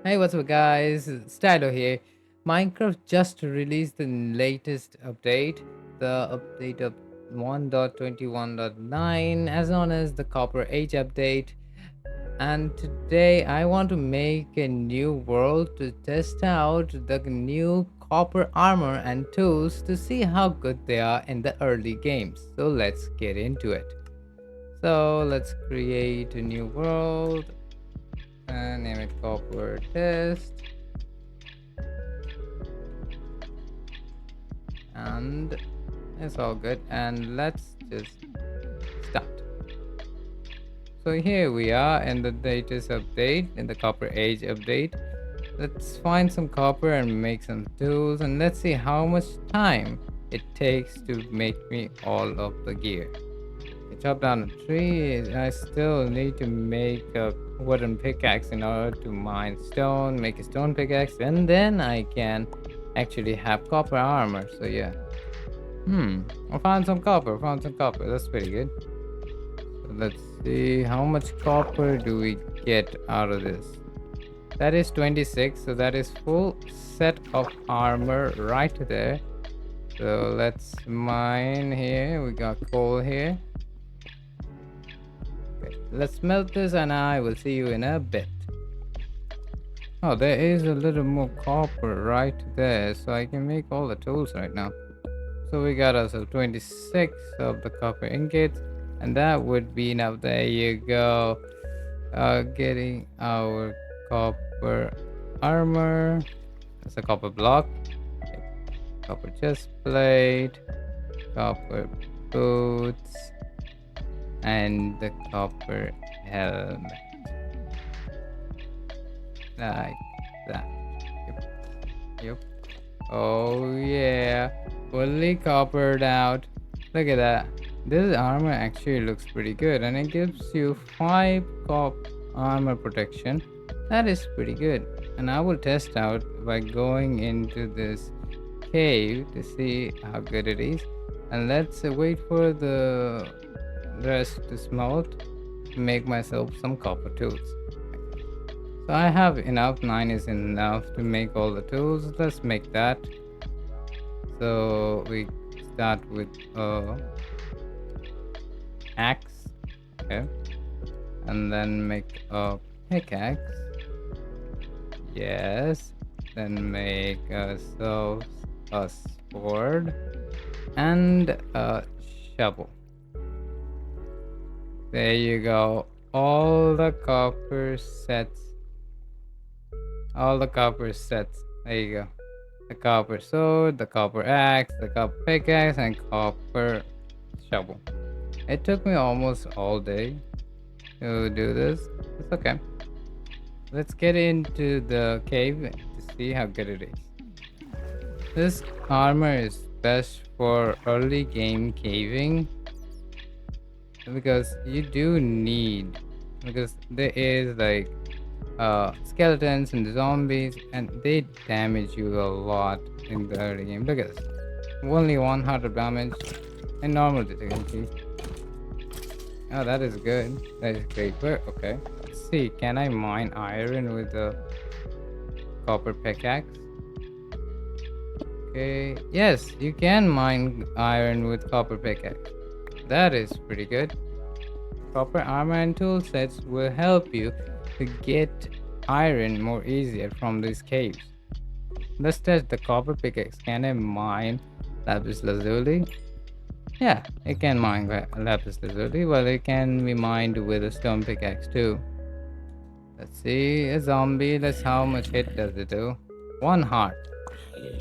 Hey, what's up, guys? Stylo here. Minecraft just released the latest update, the update of 1.21.9, as known as the Copper Age update. And today I want to make a new world to test out the new copper armor and tools to see how good they are in the early games. So let's get into it. So let's create a new world and name it Copper Test. And it's all good, and let's just start. So here we are in the latest update, in the Copper Age update. Let's find some copper and make some tools, and let's see how much time it takes to make me all of the gear. I chop down a tree. I still need to make a wooden pickaxe in order to mine stone, make a stone pickaxe, and then I can actually have copper armor. So yeah. I found some copper. Found some copper. That's pretty good. So let's see how much copper do we get out of this. That is 26. So that is full set of armor right there. So let's mine here. We got coal here. Okay, let's melt this and I will see you in a bit. Oh, there is a little more copper right there. So I can make all the tools right now. So we got ourselves 26 of the copper ingots, and that would be enough. There you go. Getting our copper armor. That's a copper block. Copper chest plate, copper boots, and the copper helmet. Like that. Yep. Oh yeah, fully coppered out. Look at that. This armor actually looks pretty good, and it gives you 5 cop armor protection. That is pretty good, and I will test out by going into this cave to see how good it is. And let's wait for the rest to smelt to make myself some copper tools. So I have enough. 9 is enough to make all the tools. Let's make that. So we start with axe, okay, and then make a pickaxe. Yes, then make ourselves a sword and a shovel. There you go. All the copper sets. All the copper sets. There you go. The copper sword, the copper axe, the copper pickaxe, and copper shovel. It took me almost all day to do this. It's okay. Let's get into the cave to see how good it is. This armor is best for early game caving because you do need, because there is like skeletons and zombies, and they damage you a lot in the early game. Look at this. Only 100 damage in normal difficulty. Oh, that is good. That is great. But okay. Let's see. Can I mine iron with a copper pickaxe? Okay. Yes, you can mine iron with copper pickaxe. That is pretty good. Copper armor and tool sets will help you to get iron more easier from these caves. Let's test the copper pickaxe. Can I mine lapis lazuli? Yeah, it can mine lapis lazuli. Well, it can be mined with a stone pickaxe too. Let's see, a zombie. Let's how much hit does it do? 1 heart.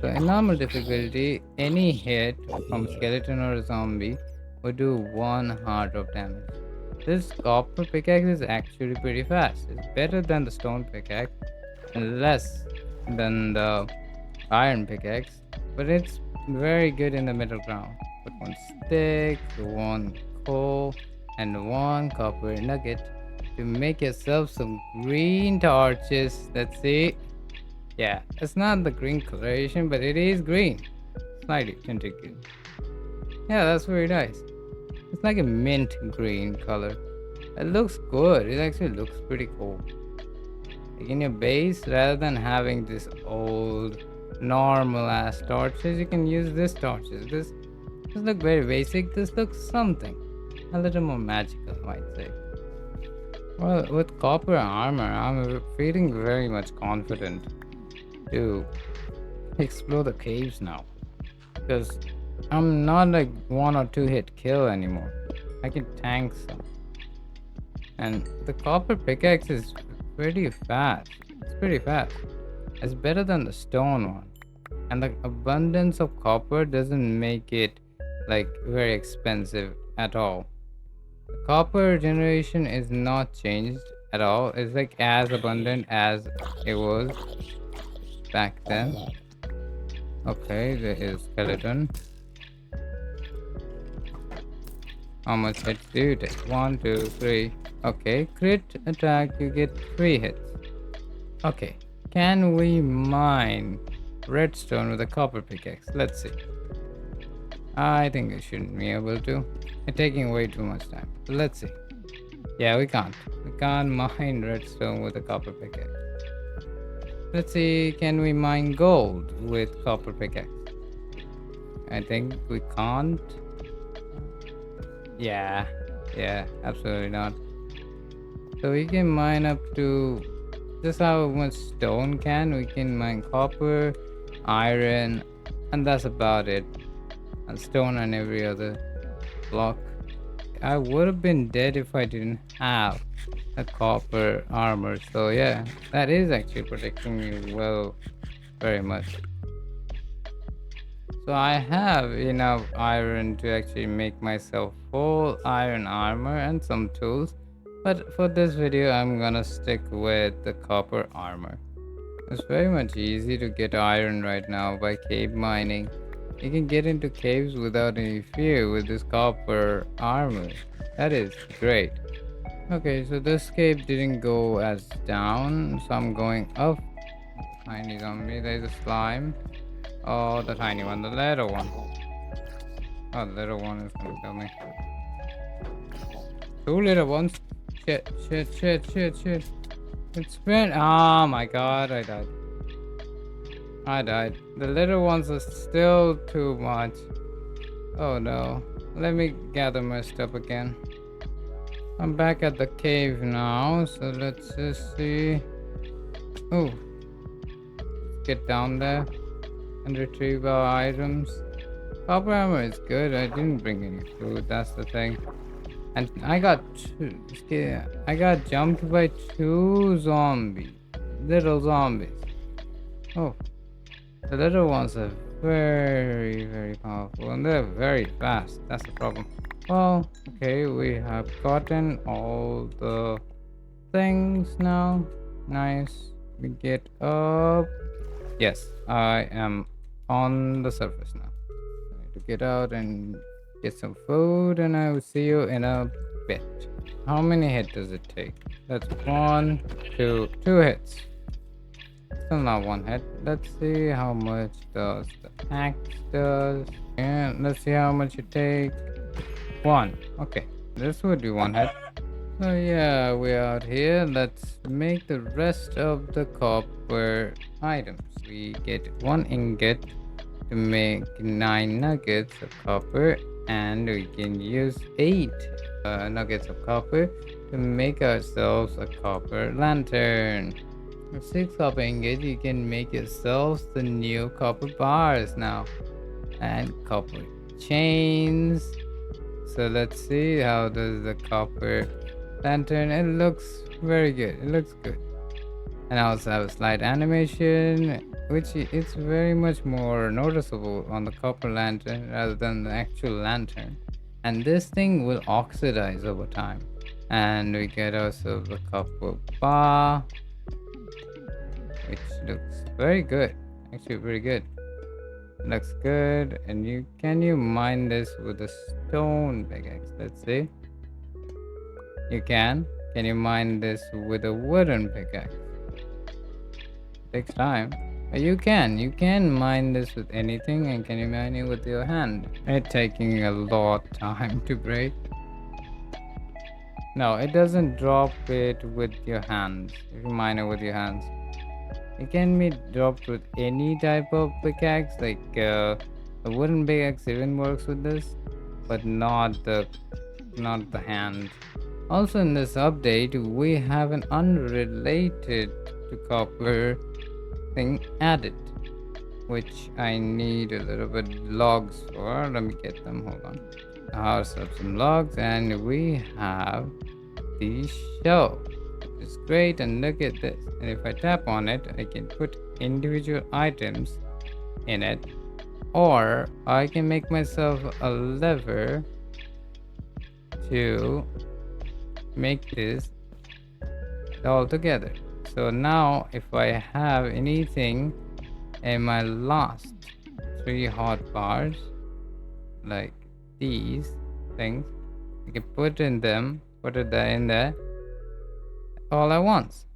So in normal difficulty, any hit from a skeleton or a zombie would do 1 heart of damage. This copper pickaxe is actually pretty fast. It's better than the stone pickaxe and less than the iron pickaxe, but it's very good in the middle ground. Put 1 stick, 1 coal, and 1 copper nugget to make yourself some green torches. Let's see. Yeah, it's not the green coloration, but it is green. Slightly tinted green. Yeah, that's very nice. It's like a mint green color. It looks good. It actually looks pretty cool. Like in your base, rather than having this old normal ass torches, you can use this torches. This look very basic. This looks something a little more magical, I might say. Well, with copper armor, I'm feeling very much confident to explore the caves now, because I'm not like one or two hit kill anymore. I can tank some, and the copper pickaxe is pretty fast. It's pretty fast. It's better than the stone one, and the abundance of copper doesn't make it like very expensive at all. The copper generation is not changed at all. It's like as abundant as it was back then. Okay, there is skeleton. How much hits do you take? 1, 2, 3. Okay, crit attack, you get 3 hits. Okay, can we mine redstone with a copper pickaxe? Let's see. I think we shouldn't be able to. It's taking way too much time. Let's see. Yeah, we can't. We can't mine redstone with a copper pickaxe. Let's see, can we mine gold with copper pickaxe? I think we can't. Yeah, absolutely not. So we can mine up to just how much stone can. We can mine copper, iron, and that's about it. And stone and every other block. I would have been dead if I didn't have a copper armor. So yeah, that is actually protecting me well, very much. So I have enough iron to actually make myself full iron armor and some tools. But for this video, I'm gonna stick with the copper armor. It's very much easy to get iron right now by cave mining. You can get into caves without any fear with this copper armor. That is great. Okay, so this cave didn't go as down, so I'm going up. Tiny zombie, there's a slime. Oh, the tiny one, the little one. Oh, the little one is gonna kill me. 2 little ones. Shit. It's been. Oh my god, I died. The little ones are still too much. Oh no. Let me gather my stuff again. I'm back at the cave now, so let's just see. Oh. Get down there and retrieve our items. Copper armor is good. I didn't bring any food, that's the thing. And I got jumped by 2 zombies. Little zombies. Oh. The little ones are very, very powerful and they're very fast. That's the problem. Well, okay, we have gotten all the things now. Nice. We get up. Yes, I am on the surface now. I need to get out and get some food, and I will see you in a bit. How many hits does it take? That's 1, 2 hits. Still not 1 hit. Let's see how much does the axe does. And let's see how much it takes. 1. Okay, this would be 1 hit. So yeah, we're out here. Let's make the rest of the copper items. We get 1 ingot to make 9 nuggets of copper, and we can use 8 nuggets of copper to make ourselves a copper lantern. With 6 copper ingots, you can make yourselves the new copper bars now, and copper chains. So let's see how does the copper lantern. It looks very good. It looks good. And I also have a slide animation, which it's very much more noticeable on the copper lantern rather than the actual lantern. And this thing will oxidize over time. And we get ourselves a copper bar, which looks very good. Actually pretty good. Looks good. And can you mine this with a stone pickaxe? Let's see. You can. Can you mine this with a wooden pickaxe? Takes time. But you can mine this with anything, and can you mine it with your hand? It's taking a lot of time to break. No, it doesn't drop it with your hands. If you mine it with your hands, it can be dropped with any type of pickaxe. Like the wooden pickaxe even works with this, but not the hand. Also, in this update, we have an unrelated to copper thing added, which I need a little bit logs for. Let me get them. Hold on. House up some logs, and we have the shelf, which is great. And look at this. And if I tap on it, I can put individual items in it, or I can make myself a lever to make this all together. So now if I have anything in my last three hot bars, like these things, I can put in them, put it there in there all at once.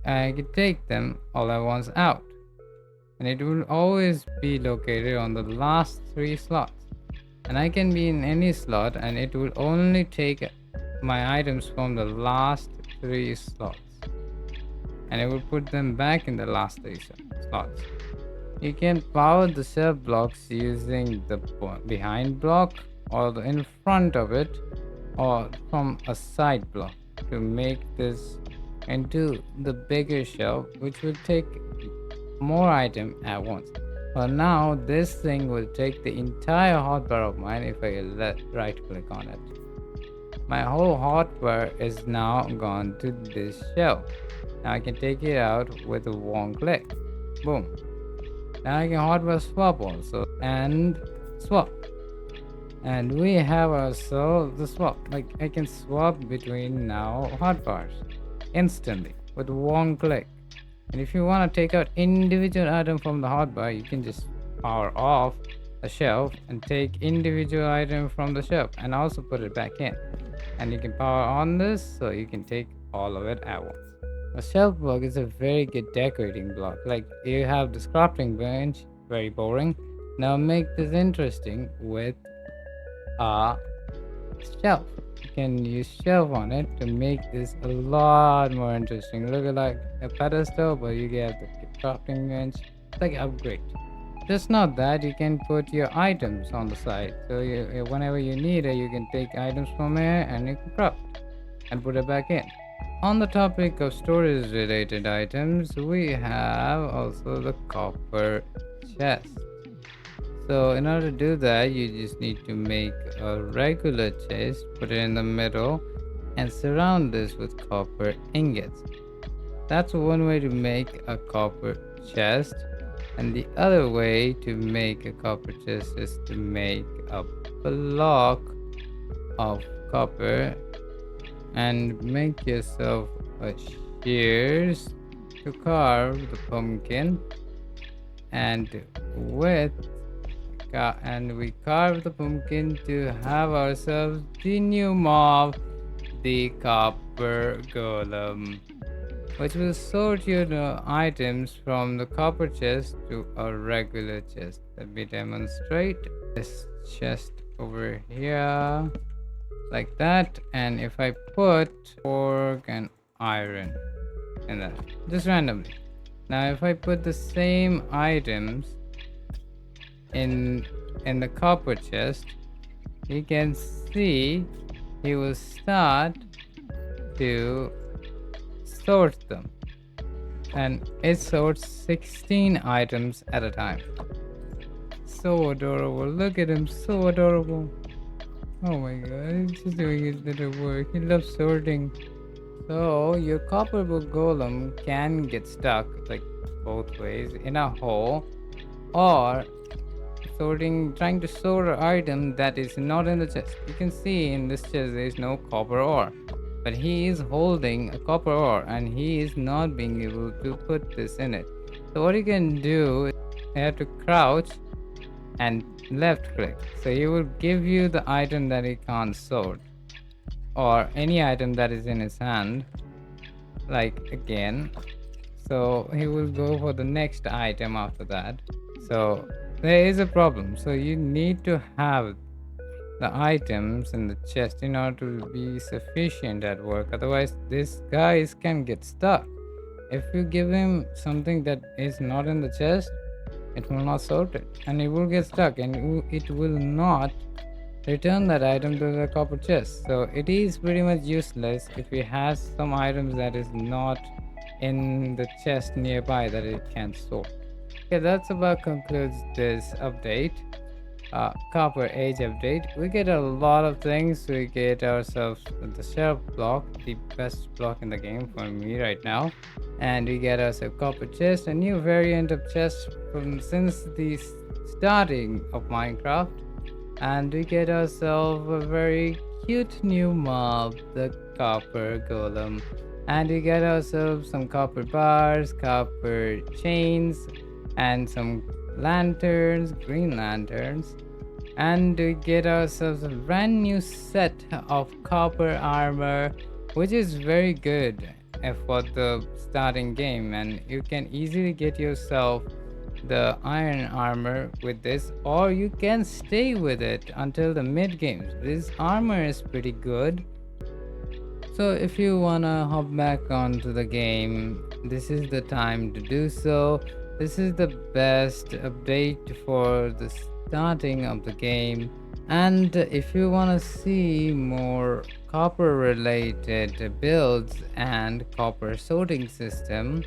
I can take them all at once out, and it will always be located on the last three slots. And I can be in any slot, and it will only take my items from the last three slots, and it will put them back in the last three slots. You can power the shelf blocks using the behind block or the in front of it, or from a side block, to make this into the bigger shelf, which will take more item at once. Well, now this thing will take the entire hotbar of mine. If I right click on it, my whole hotbar is now gone to this shelf. Now I can take it out with one click. Boom. Now I can hotbar swap also, and swap. And we have also the swap. Like, I can swap between now hotbars instantly with one click. And if you want to take out individual item from the hotbar, you can just power off the shelf and take individual item from the shelf and also put it back in. And you can power on this, so you can take all of it at once. A shelf block is a very good decorating block. Like, you have this crafting bench, very boring. Now make this interesting with a shelf. You can use shelf on it to make this a lot more interesting. Look at like a pedestal, but you get the crafting bench. It's like an upgrade. Just not that, you can put your items on the side. So whenever you need it, you can take items from here and you can craft and put it back in. On the topic of storage related items, we have also the copper chest. So in order to do that, you just need to make a regular chest, put it in the middle, and surround this with copper ingots. That's one way to make a copper chest. And the other way to make a copper chest is to make a block of copper and make yourself a shears to carve the pumpkin, and we carve the pumpkin to have ourselves the new mob, the copper golem, which will sort your items from the copper chest to a regular chest. Let me demonstrate this chest over here, like that. And if I put pork and iron in that, just randomly. Now if I put the same items in the copper chest, you can see he will start to sort them, and it sorts 16 items at a time. So adorable. Look at him, so adorable. Oh my god, he's just doing his little work. He loves sorting. So your copper golem can get stuck, like both ways, in a hole, or trying to sort an item that is not in the chest. You can see in this chest there is no copper ore, but he is holding a copper ore and he is not being able to put this in it. So what you can do is you have to crouch and left click, so he will give you the item that he can't sort, or any item that is in his hand, like again. So he will go for the next item after that. So there is a problem. So you need to have the items in the chest in order to be sufficient at work. Otherwise, this guys can get stuck. If you give him something that is not in the chest, it will not sort it and it will get stuck and it will not return that item to the copper chest. So it is pretty much useless if it has some items that is not in the chest nearby that it can sort. Okay, that's about concludes this update. Copper age update. We get a lot of things. We get ourselves the shelf block, the best block in the game for me right now, and we get ourselves copper chest, a new variant of chest from since the starting of Minecraft, and we get ourselves a very cute new mob, the copper golem, and we get ourselves some copper bars, copper chains, and some lanterns, green lanterns, and we get ourselves a brand new set of copper armor, which is very good for the starting game, and you can easily get yourself the iron armor with this, or you can stay with it until the mid games. This armor is pretty good, so if you wanna hop back onto the game, this is the time to do so. This is the best update for the starting of the game. And if you wanna see more copper related builds and copper sorting system,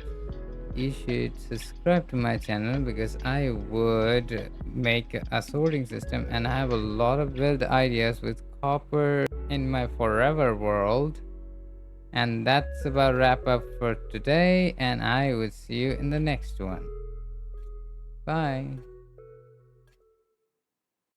you should subscribe to my channel because I would make a sorting system and I have a lot of build ideas with copper in my forever world. And that's about wrap up for today, and I will see you in the next one. Bye.